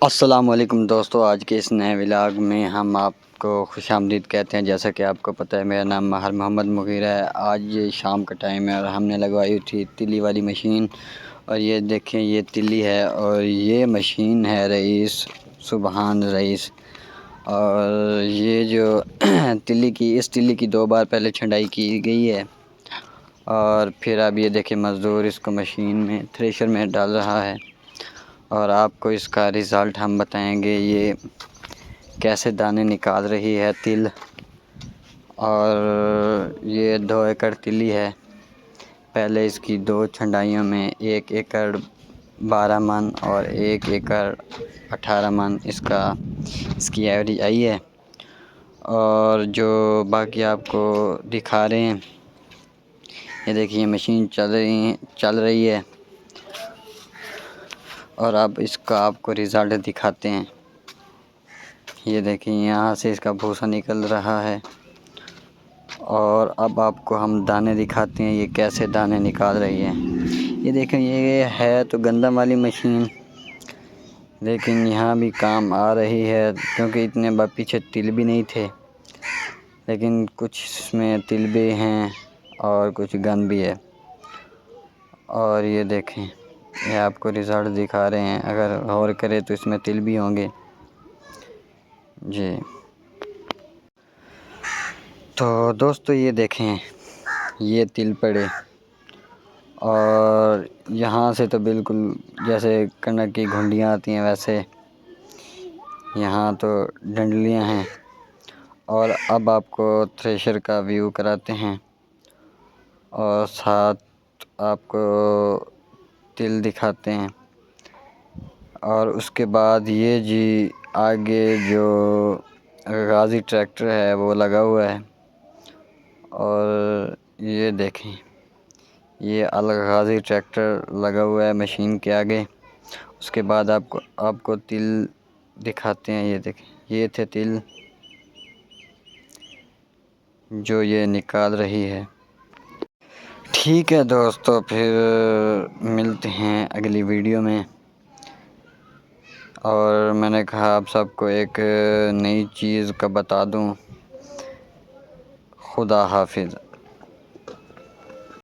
السلام علیکم دوستو، آج کے اس نئے ولاگ میں ہم آپ کو خوش آمدید کہتے ہیں۔ جیسا کہ آپ کو پتہ ہے میرا نام ماہر محمد مغیر ہے۔ آج یہ شام کا ٹائم ہے اور ہم نے لگوائی تھی تلی والی مشین، اور یہ دیکھیں یہ تلی ہے اور یہ مشین ہے رئیس سبحان رئیس۔ اور یہ جو اس تلی کی 2 بار پہلے چھنڈائی کی گئی ہے، اور پھر اب یہ دیکھیں مزدور اس کو مشین میں تھریشر میں ڈال رہا ہے، اور آپ کو اس کا رزلٹ ہم بتائیں گے یہ کیسے دانے نکال رہی ہے تل۔ اور یہ 2 ایکڑ تلی ہے۔ پہلے اس کی 2 چھنڈائیوں میں 1 ایکڑ 12 من اور 1 ایکڑ 18 من اس کی ایوریج آئی ہے۔ اور جو باقی آپ کو دکھا رہے ہیں، یہ دیکھیے مشین چل رہی ہے، اور اب اس کا آپ کو رزلٹ دکھاتے ہیں۔ یہ دیکھیں یہاں سے اس کا بھوسا نکل رہا ہے، اور اب آپ کو ہم دانے دکھاتے ہیں یہ کیسے دانے نکال رہی ہے۔ یہ دیکھیں یہ ہے تو گندم والی مشین، لیکن یہاں بھی کام آ رہی ہے کیونکہ اتنے پیچھے تل بھی نہیں تھے، لیکن کچھ اس میں تل بھی ہیں اور کچھ گند بھی ہے۔ اور یہ دیکھیں یہ آپ کو رزلٹ دکھا رہے ہیں، اگر غور کرے تو اس میں تل بھی ہوں گے جی۔ تو دوستو یہ دیکھیں یہ تل پڑے، اور یہاں سے تو بالکل جیسے کنک کی گھنڈیاں آتی ہیں ویسے یہاں تو ڈنڈلیاں ہیں۔ اور اب آپ کو تھریشر کا ویو کراتے ہیں، اور ساتھ آپ کو تل دکھاتے ہیں۔ اور اس کے بعد یہ جی آگے جو غازی ٹریکٹر ہے وہ لگا ہوا ہے، اور یہ دیکھیں یہ الغازی ٹریکٹر لگا ہوا ہے مشین کے آگے۔ اس کے بعد آپ کو تل دکھاتے ہیں۔ یہ دیکھیں یہ تھے تل جو یہ نکال رہی ہے۔ ٹھیک ہے دوستو، پھر ملتے ہیں اگلی ویڈیو میں، اور میں نے کہا آپ سب کو ایک نئی چیز کا بتا دوں۔ خدا حافظ۔